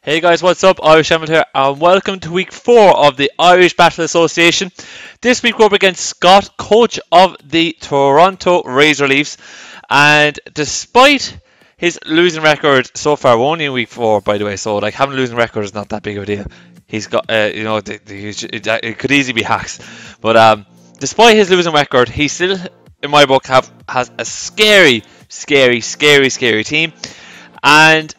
Hey guys, what's up? IrishEmerald here, and welcome to week 4 of the Irish Battle Association. This week we're up against Scott, coach of the Toronto RazorLeafs, and despite his losing record so far, we're only in week 4 by the way, so like having a losing record is not that big of a deal. He's got, it could easily be hacks, but despite his losing record, he still, in my book, has a scary team, and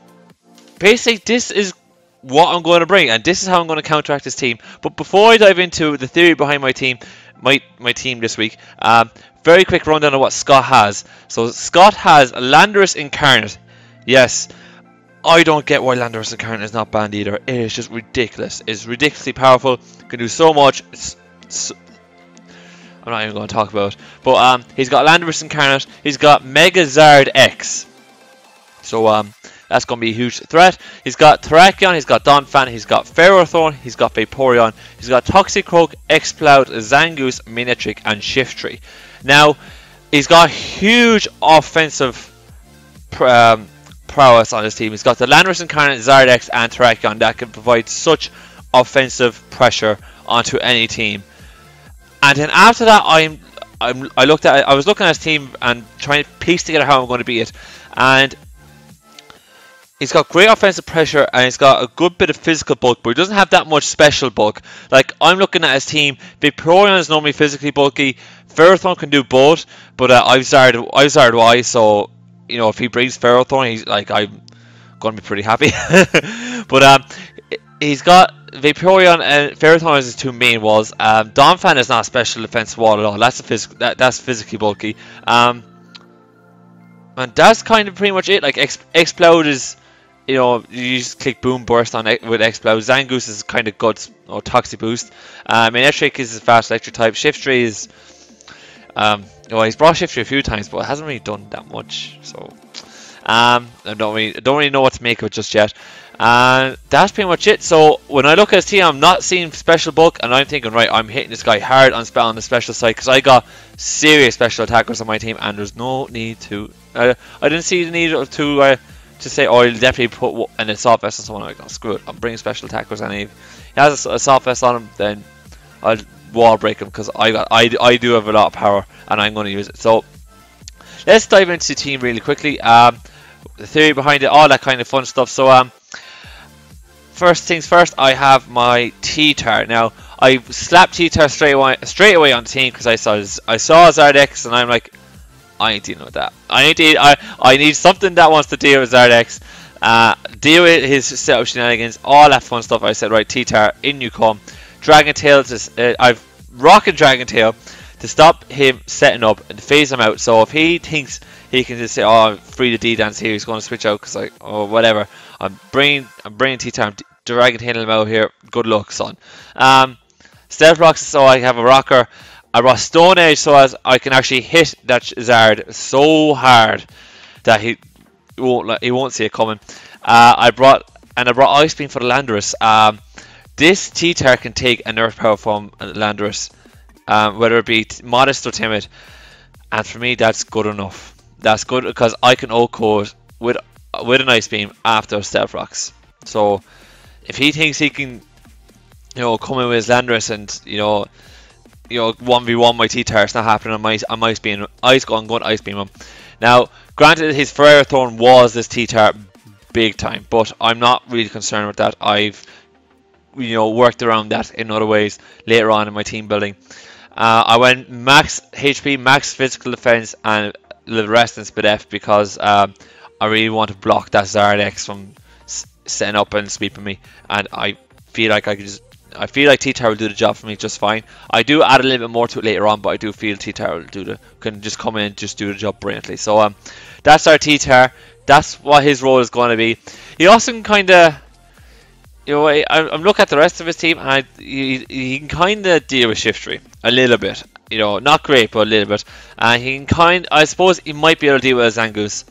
basically, this is what I'm going to bring, and this is how I'm going to counteract this team. But before I dive into the theory behind my team, my team this week, very quick rundown of what Scott has. So Scott has Landorus Incarnate. Yes, I don't get why Landorus Incarnate is not banned either. It is just ridiculous. It's ridiculously powerful. Can do so much. I'm not even going to talk about it. But he's got Landorus Incarnate. He's got Mega Zard X. So that's going to be a huge threat. He's got Terrakion, he's got Donphan, he's got Ferrothorn, he's got Vaporeon, he's got Toxicroak, Exploud, Zangoose, Manectric, and Shiftry. Now, he's got huge offensive prowess on his team. He's got the Landorus Incarnate, Zardex, and Terrakion that can provide such offensive pressure onto any team. And then after that, I was looking at his team and trying to piece together how I'm going to beat it. And he's got great offensive pressure and he's got a good bit of physical bulk, but he doesn't have that much special bulk. Like, I'm looking at his team. Vaporeon is normally physically bulky. Ferrothorn can do both, but I've Zard Y, so you know if he brings Ferrothorn, he's like I'm going to be pretty happy. But he's got Vaporeon and Ferrothorn as his two main walls. Donphan is not a special defensive wall at all. That's that's physically bulky. And that's kind of pretty much it. Like Explode is, you know, you just click Boom Burst on it with Explode. Zangoose is kind of good, or Toxic Boost. Manectric is a fast electric type. Shiftry is, well, he's brought Shiftry a few times, but it hasn't really done that much. So, I don't really know what to make of it just yet. And that's pretty much it. So when I look at his team, I'm not seeing special bulk, and I'm thinking, right, I'm hitting this guy hard on the special side because I got serious special attackers on my team, and there's no need to. I didn't see the need to say, oh, I'll definitely put an assault vest on someone. Like, oh, screw it, I'm bringing special attackers, and if he has an assault vest on him, then I'll wall break him because I do have a lot of power, and I'm going to use it. So let's dive into the team really quickly. The theory behind it, all that kind of fun stuff. So first things first, I have my T-Tar. Now, I slapped T-Tar straight away on the team because I saw Zardex, and I'm like, I ain't dealing with that. I need something that wants to deal with Zardex, deal with his setup shenanigans, all that fun stuff. I said, right, T-Tar, in you come. Dragon Tail, I've rocking Dragon Tail to stop him setting up and phase him out. So if he thinks he can just say, oh, I'm free to D-dance here, he's going to switch out because, like, oh, whatever. I'm bringing T-Tar, I'm Dragon Tailing him out here. Good luck, son. Stealth Rocks, so I have a rocker. I brought Stone Edge so as I can actually hit that Zard so hard that he won't see it coming. I brought Ice Beam for the Landorus. This T-Tar can take a nerf power from Landorus, whether it be modest or timid, and for me that's good enough. That's good because I can O-code with an Ice Beam after Stealth Rocks. So if he thinks he can, you know, come in with his Landorus and you know 1v1 my T-Tar, it's not happening. I'm Ice Beam. I'm going to Ice Beam him. Now, granted, his Ferrothorn was this T-Tar big time, but I'm not really concerned with that. I've worked around that in other ways later on in my team building. I went max HP, max physical defense, and the rest in Speed F because I really want to block that Zardex from setting up and sweeping me, and I feel like T-Tar will do the job for me just fine. I do add a little bit more to it later on, but I do feel T-Tar will can just come in and just do the job brilliantly. So that's our T-Tar. That's what his role is going to be. He also can kind of, I'm looking at the rest of his team, and he can kind of deal with Shiftry a little bit. Not great, but a little bit. And he can I suppose he might be able to deal with a Zangoose.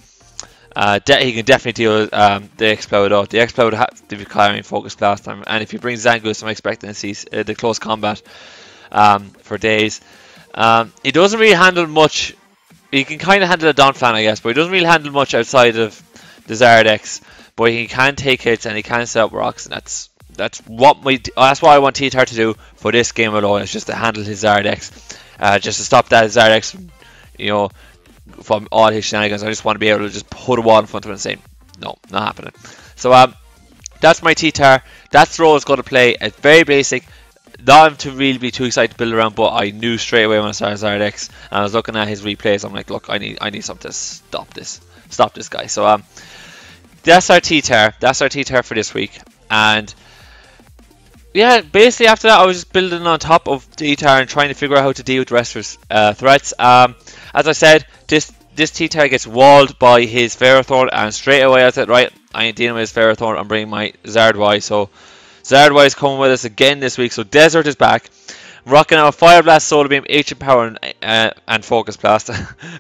He can definitely deal with the Explode. The Explode had to be carrying focus last time, and if he brings Zangoose, I'm expecting to see the close combat for days. He doesn't really handle much. He can kind of handle a Donphan, I guess, but he doesn't really handle much outside of the Zardex. but he can take hits and he can set up rocks, and that's what I want T-Tar to do for this game alone. Is just to handle his Zardex, just to stop that Zardex, you know, from all his shenanigans. I just want to be able to just put a wall in front of him and say, no, not happening. So that's my T-Tar. That's the role it's going to play. It's very basic. Not to really be too excited to build around, but I knew straight away when I started Zardex, and I was looking at his replays. I'm like, look, I need something to stop this guy. So that's our T-Tar. That's our T-Tar for this week. And yeah, basically after that, I was just building on top of T-Tar and trying to figure out how to deal with the rest of his threats. As I said, this T-Tar gets walled by his Ferrothorn, and straight away I said, right, I ain't dealing with his Ferrothorn. I'm bringing my Zardwai. So Zardwai is coming with us again this week. So Desert is back. Rocking out Fire Blast, Solar Beam, Ancient Power, and Focus Blast.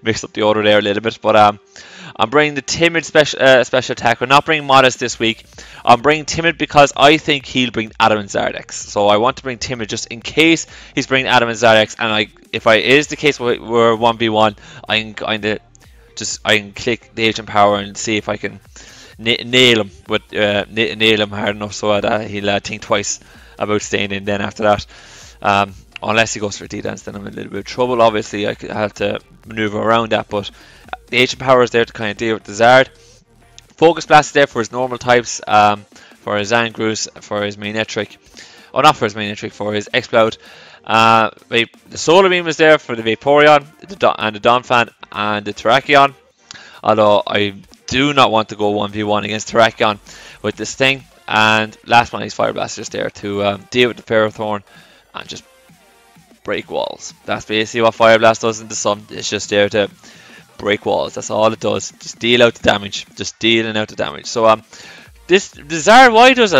Mixed up the order there a little bit, but I'm bringing the Timid special attack. We're not bringing Modest this week. I'm bringing Timid because I think he'll bring Adam and Zardex. So I want to bring Timid just in case he's bringing Adam and Zardex. And if it is the case where we're 1v1, I can click the Ancient Power and see if I can nail him hard enough so that he'll think twice about staying in. Then after that. Unless he goes for a D-Dance, then I'm in a little bit of trouble. Obviously, I have to maneuver around that, but the Ancient Power is there to kind of deal with the Zard. Focus Blast is there for his normal types, for his Zangrus, for his Magnetric. Oh, not for his Magnetric, for his Explode. The Solar Beam is there for the Vaporeon, and the Donphan, and the Terrakion. Although I do not want to go 1v1 against Terrakion with this thing. And last one, his Fire Blast is there to deal with the Ferrothorn and just break walls. That's basically what Fire Blast does in the sun. It's just there to break walls. That's all it does. Just deal out the damage. Just dealing out the damage. So the Zardwai does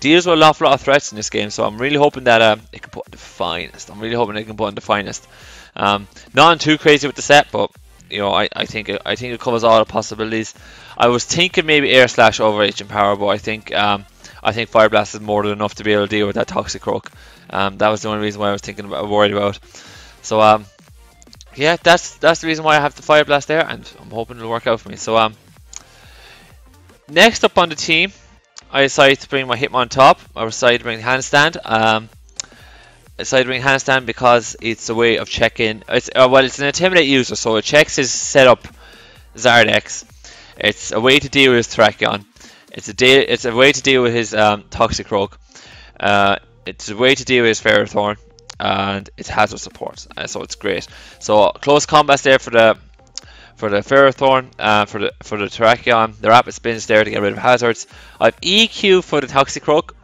deals with an awful lot of threats in this game. So I'm really hoping that it can put in the finest. I'm really hoping it can put in the finest. Not too crazy with the set, but you know, I think it covers all the possibilities. I was thinking maybe Air Slash over Ancient Power, but I think Fire Blast is more than enough to be able to deal with that Toxicroak. That was the only reason why I was worried about. So yeah, that's the reason why I have the Fire Blast there, and I'm hoping it'll work out for me. So next up on the team, I decided to bring my Hitmontop. I decided to bring Handstand. I decided to bring Handstand because it's a way of checking. It's an Intimidate user, so it checks his setup Zardex. It's a way to deal with his Terrakion. It's a way to deal with his Toxicroak. It's a way to deal with his Ferrothorn, and it has a support, so it's great. So close combat's there for the Ferrothorn, for the Terrakion. The Rapid Spin's there to get rid of hazards. I have EQ for the Toxicroak,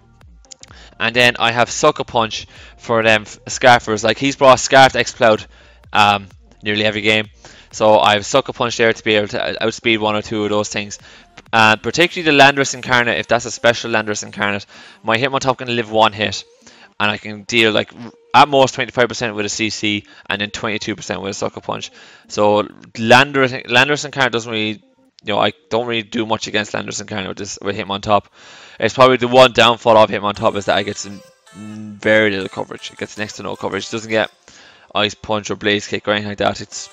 and then I have Sucker Punch for them Scarfers. Like, he's brought Scarfed X-Cloud nearly every game, so I have Sucker Punch there to be able to outspeed one or two of those things. Particularly the Landorus Incarnate, if that's a special Landorus Incarnate, my Hitmontop can live one hit, and I can deal like at most 25% with a CC and then 22% with a Sucker Punch. So Landorus Incarnate doesn't really, you know, I don't really do much against Landorus Incarnate with Hitmontop. It's probably the one downfall of Hitmontop is that it gets very little coverage. It gets next to no coverage. It doesn't get Ice Punch or Blaze Kick or anything like that.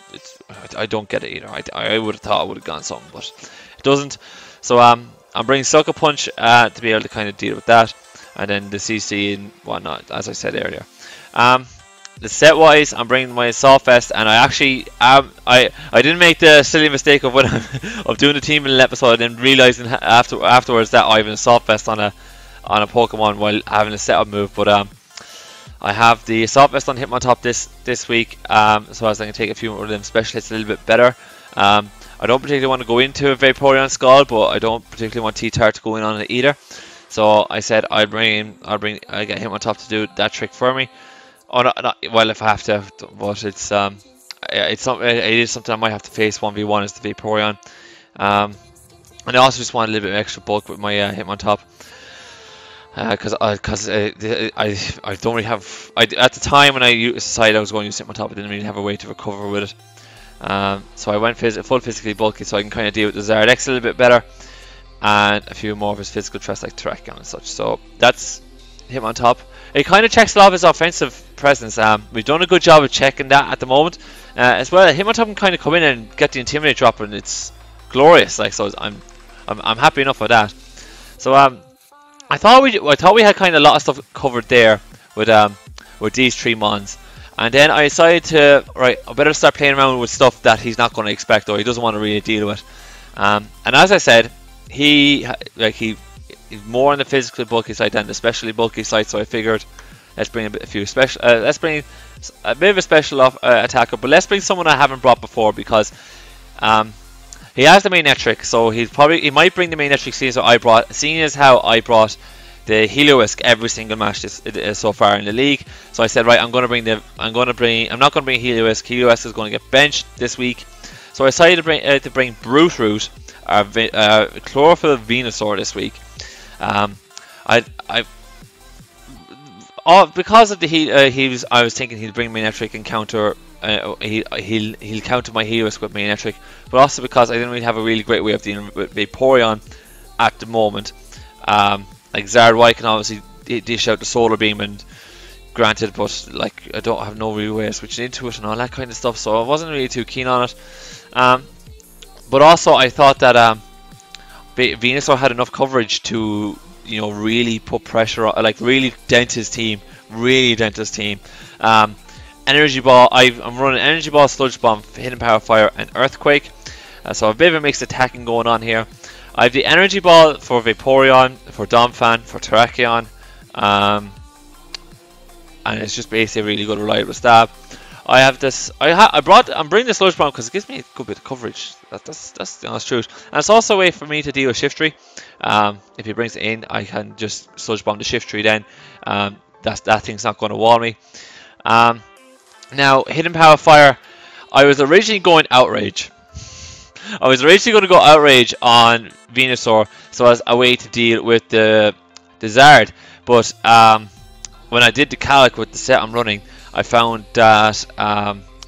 I don't get it either. I would have thought I would have gone something, but it doesn't. So I'm bringing Sucker Punch to be able to kind of deal with that, and then the CC and whatnot, as I said earlier. The set wise, I'm bringing my Assault Vest, and I actually I didn't make the silly mistake of of doing the team in an episode and then realizing afterwards that I have an Assault Vest on a Pokemon while having a setup move, but I have the Assault Vest on Hitmontop this week, so as I can take a few more of them special hits a little bit better. I don't particularly want to go into a Vaporeon Skull, but I don't particularly want T-Tar to go in on it either. So I said I get Hitmontop to do that trick for me. Oh, well, if I have to, but it is something I might have to face 1v1 as the Vaporeon. And I also just want a little bit of extra bulk with my Hitmontop. Because I don't really have, at the time when I decided I was going to use Hitmontop, I didn't really have a way to recover with it. So I went full physically bulky, so I can kind of deal with the Zardex a little bit better, and a few more of his physical threats like Terrakion and such. So that's Hitmontop. It kind of checks a lot of his offensive presence. We've done a good job of checking that at the moment. As well, Hitmontop can kind of come in and get the Intimidate drop, and it's glorious. Like, so I'm happy enough with that. So I thought we had kind of a lot of stuff covered there with these 3 mons. And then I decided to, right, I better start playing around with stuff that he's not going to expect, or he doesn't want to really deal with. And as I said, he's more on the physical bulky side than the specially bulky side. So I figured, let's bring let's bring a bit of a special attacker, but let's bring someone I haven't brought before, because he has the main net trick. So he might bring the main net trick, seeing as how I brought the Heliolisk every single match so far in the league. So I said, right, I'm not going to bring Heliolisk. Heliolisk is going to get benched this week. So I decided to bring Brute Root, Chlorophyll Venusaur this week. Because of the I was thinking he'd bring main net trick and counter. He'll counter my Heliolisk with main net trick, but also because I didn't really have a really great way of dealing with Vaporeon at the moment. Like Zardwai can obviously dish out the Solar Beam, and granted, but like I don't have no real way of switching into it and all that kind of stuff, so I wasn't really too keen on it. But also I thought that Venusaur had enough coverage to, you know, really put pressure on, like really dent his team, Energy Ball, I'm running Energy Ball, Sludge Bomb, Hidden Power Fire, and Earthquake. So a bit of a mixed attacking going on here. I have the Energy Ball for Vaporeon, for Donphan, for Terrakion, and it's just basically a really good reliable stab. I have this. I'm bringing the Sludge Bomb because it gives me a good bit of coverage. That's the honest truth, and it's also a way for me to deal with Shiftry. If he brings it in, I can just Sludge Bomb the Shiftry. Then that thing's not going to wall me. Now, Hidden Power Fire. I was originally going Outrage. I was originally going to go Outrage on Venusaur, so as a way to deal with the Zard. But when I did the calc with the set I'm running, I found that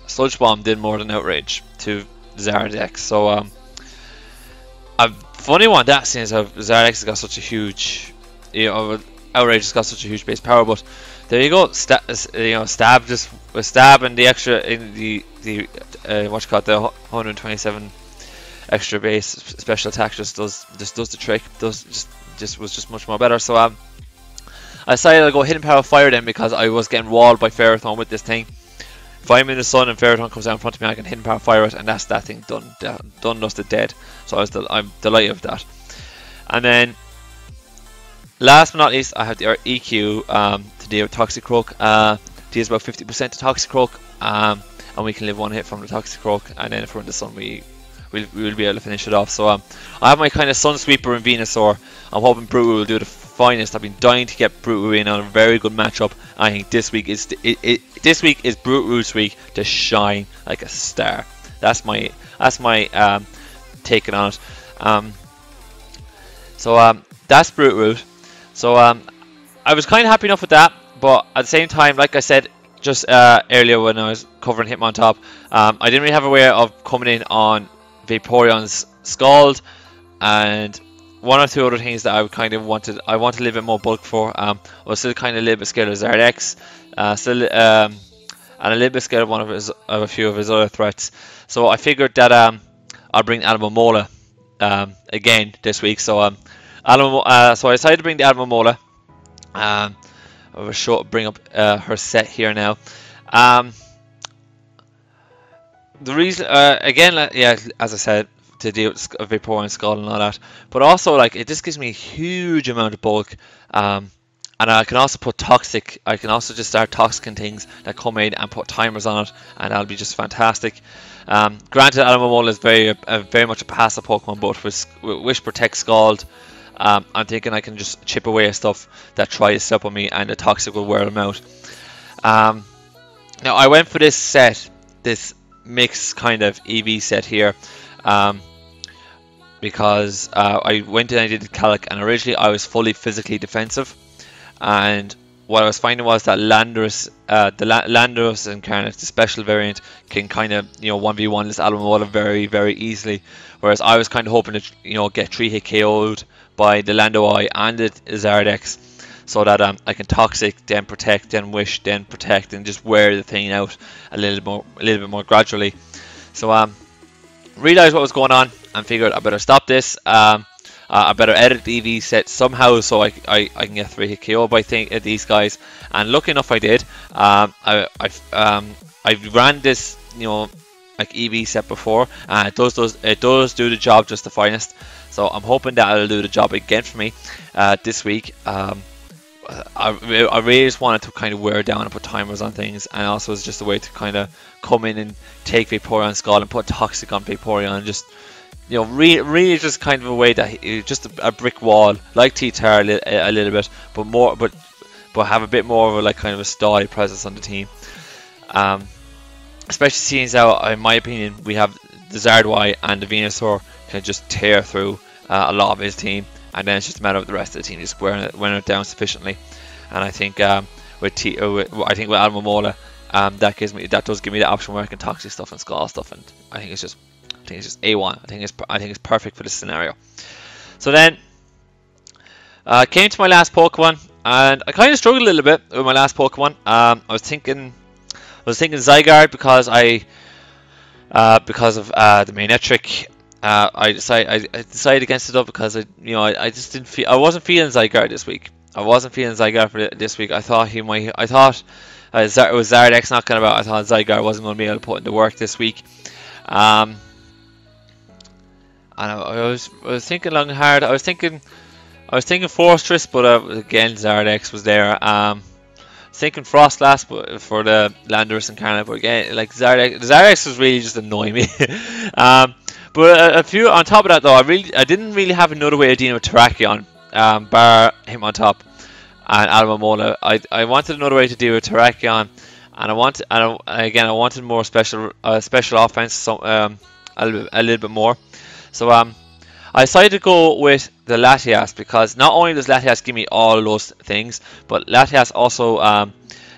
Sludge Bomb did more than Outrage to Zard deck. So a funny one that, since Zard X has got such a huge, you know, Outrage has got such a huge base power. But there you go, stab and the extra in the what you call it, the 127 extra base special attack just does the trick. Was just much more better. So I decided to go Hidden Power Fire then, because I was getting walled by Ferrothorn with this thing. If I'm in the sun and Ferrothorn comes down in front of me, I can Hidden Power Fire it, and that's that thing done, dusted, dead. So I'm delighted with that. And then last but not least, I have the EQ to deal with Toxicroak. Deals about 50% to Toxicroak, and we can live one hit from the Toxicroak, and then if we're in the sun, we'll be able to finish it off. So I have my kind of Sun Sweeper in Venusaur. I'm hoping Brute will do the finest. I've been dying to get Brute in on a very good matchup. I think this week is Brute Root's week to shine like a star. That's my take on it. So that's Brute Root. So I was kind of happy enough with that, but at the same time, like I said just earlier when I was covering Hitmontop, I didn't really have a way of coming in on Vaporeon's Scald, and one or two other things that I wanted a little bit more bulk for. I was still kind of a little bit scared of Zardex, and a little bit scared of a few of his other threats. So I figured that I'll bring Alomomola again this week. So so I decided to bring the Alomomola. I will bring up her set here now. The reason, again, yeah, as I said, to deal with Vaporeon, Scald and all that, but also like it just gives me a huge amount of bulk, and I can also put toxic. I can also just start toxicing things that come in and put timers on it, and that'll be just fantastic. Granted, Alomomola is very much a passive Pokemon, but with Wish Protect, Scald, I'm thinking I can just chip away at stuff that tries to step on me, and the toxic will wear them out. Now I went for this set, this mixed kind of EV set here, because I went and I did the calc, and originally I was fully physically defensive, and what I was finding was that Landorus, the Landorus Incarnate, the special variant, can kind of 1v1 this Alomomola very, very easily, whereas I was kind of hoping to get 3-hit KO'd by the Landoi and the Zardex, so that I can toxic, then protect, then wish, then protect, and just wear the thing out a little bit more gradually. So realized what was going on and figured I better stop this. I'm I better edit the EV set somehow so I can get 3-hit KO by these guys. And lucky enough I did. I ran this, you know, like EV set before, and it does do the job just the finest. So I'm hoping that it'll do the job again for me this week. I really just wanted to kind of wear down and put timers on things, and also it's just a way to kind of come in and take Vaporeon Skull and put Toxic on Vaporeon, and just, you know, really just kind of a way that just a brick wall like T-Tar a little bit, but have a bit more of a like kind of a stally presence on the team. Especially seeing as how, in my opinion, we have the Zardwai and the Venusaur can just tear through a lot of his team. And then it's just a matter of the rest of the team just wearing it down sufficiently. And I think with Alomomola, that does give me the option where I can Toxic stuff and Skull stuff, and I think it's just A1. I think it's perfect for this scenario. So then came to my last Pokemon, and I kind of struggled a little bit with my last Pokemon. I was thinking Zygarde because of the Magnetric. I decided against it though because I just didn't feel, I wasn't feeling Zygarde this week. I wasn't feeling Zygarde for this week. I thought it was Zardex knocking about. I thought Zygarde wasn't going to be able to put into work this week. And I was thinking long and hard. I was thinking Fortress, but again Zardex was there. Thinking Frostlass, but for the Landorus and Incarnate, but again, like Zardex was really just annoying me. But a few on top of that though, I didn't really have another way of dealing with Terrakion, bar him on top and Alomomola. I wanted another way to deal with Terrakion, and I wanted more special offense, so a little bit more. So I decided to go with the Latias, because not only does Latias give me all of those things, but Latias also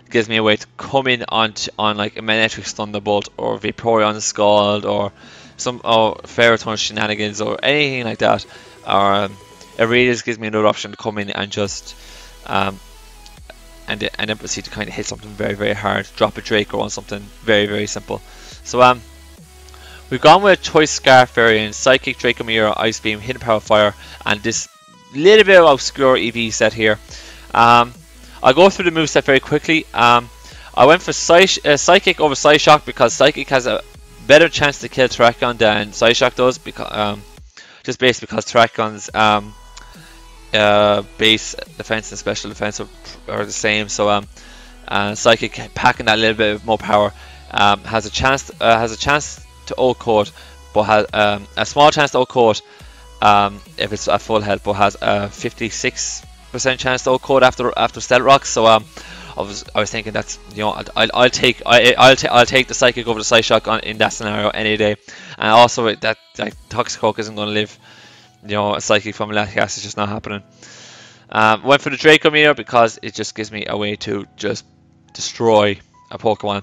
gives me a way to come in on like a Magnetric Thunderbolt or Vaporeon Scald or some Ferrothorn shenanigans or anything like that. Or it really just gives me another option to come in and just and then proceed to kind of hit something very, very hard, drop a Draco on something very, very simple. So we've gone with Choice Scarf variant, Psychic, Draco Meteor, Ice Beam, Hidden Power Fire, and this little bit of obscure EV set here. I'll go through the moveset very quickly. I went for Psychic over Psyshock because Psychic has a better chance to kill Terrakion than Psyshock does, because just based because Terrakion's base defense and special defense are the same. So Psychic packing that little bit more power has a chance to O-Code, but has a small chance to O-Code if it's at full health, but has a 56% chance to O-Code after Stealth Rocks. So I was thinking that's, I'll take the Psychic over the Psyshock in that scenario any day. And also that Toxic isn't going to live, a Psychic from Latias is just not happening. Went for the Draco Meteor because it just gives me a way to just destroy a Pokemon.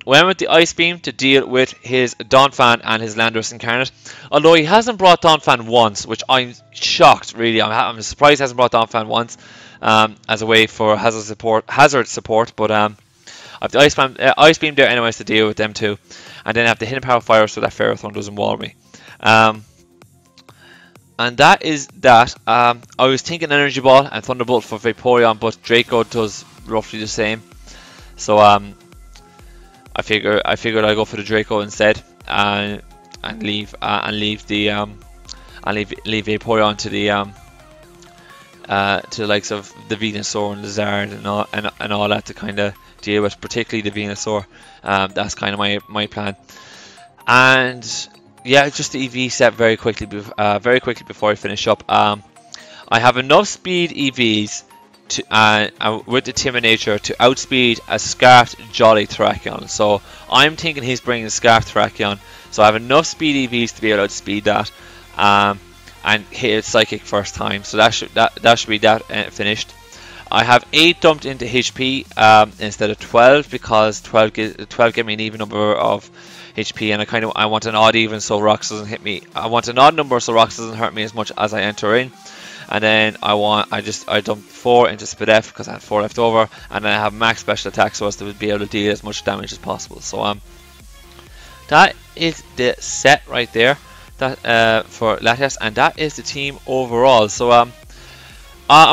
Went with the Ice Beam to deal with his Donphan and his Landorus Incarnate. Although he hasn't brought Donphan once, which I'm shocked, really. I'm surprised he hasn't brought Donphan once as a way for hazard support. But I have the Ice Beam there anyways to deal with them too. And then I have the Hidden Power Fire so that Ferrothorn doesn't wall me. And that is that. I was thinking Energy Ball and Thunderbolt for Vaporeon, but Draco does roughly the same. So I figured I'd go for the Draco instead, and leave Vaporeon to the likes of the Venusaur and the Zard and all that to kind of deal with, particularly the Venusaur. That's kind of my plan. And yeah, just the EV set very quickly before I finish up. I have enough speed EVs with the Timid Nature to outspeed a Scarfed Jolly Terrakion. So I'm thinking he's bringing Scarfed Terrakion. So I have enough speed EVs to be able to outspeed that and hit Psychic first time. So that should be finished. I have 8 dumped into HP instead of 12 because 12 give me an even number of HP, and I want an odd even so rocks doesn't hit me. I want an odd number so rocks doesn't hurt me as much as I enter in. And then I dumped 4 into Spadef because I had 4 left over, and then I have max special attack so as to be able to deal as much damage as possible. So that is the set right there. that for Latias, and that is the team overall. So I'm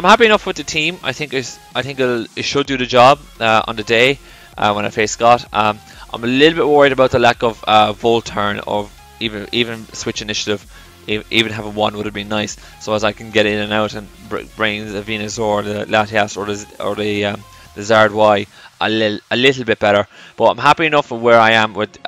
happy enough with the team. I think it should do the job on the day when I face Scott. I'm a little bit worried about the lack of Volt turn, or even switch initiative. Even having one would have been nice, so as I can get in and out and bring the Venusaur, the Latias, or the Zard Y a little bit better. But I'm happy enough with where I am with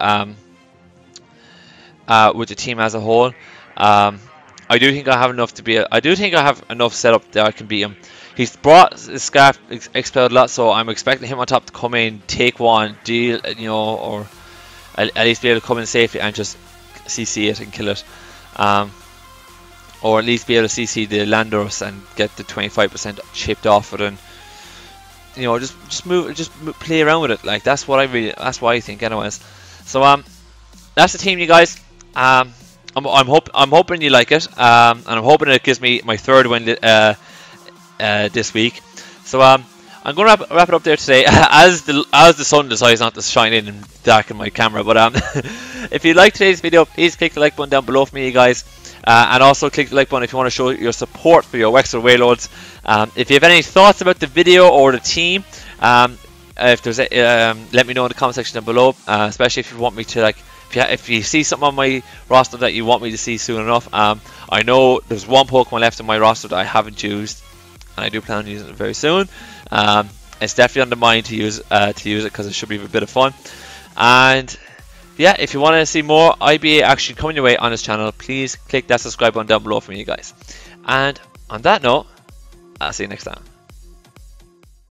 the team as a whole. I do think I have enough to be. I do think I have enough set up that I can beat him. He's brought his Scarf expelled a lot, so I'm expecting him on top to come in, take one, deal, or at least be able to come in safely and just CC it and kill it. Or at least be able to CC the Landorus and get the 25% chipped off it, and just play around with it. Like, that's what I think anyways. So that's the team, you guys. I'm hoping you like it, and I'm hoping it gives me my third win this week. So I'm going to wrap it up there today, as the sun decides not to shine in and darken my camera. But if you like today's video, please click the like button down below for me, you guys, and also click the like button if you want to show your support for your Wexford Wailords. If you have any thoughts about the video or the team, if there's let me know in the comment section down below, especially if you want me to, like, if you see something on my roster that you want me to see soon enough. I know there's one Pokemon left in my roster that I haven't used, and I do plan on using it very soon. It's definitely on the mind to use it, because it should be a bit of fun. And yeah, if you want to see more IBA action coming your way on this channel, please click that subscribe button down below for me, you guys. And on that note, I'll see you next time.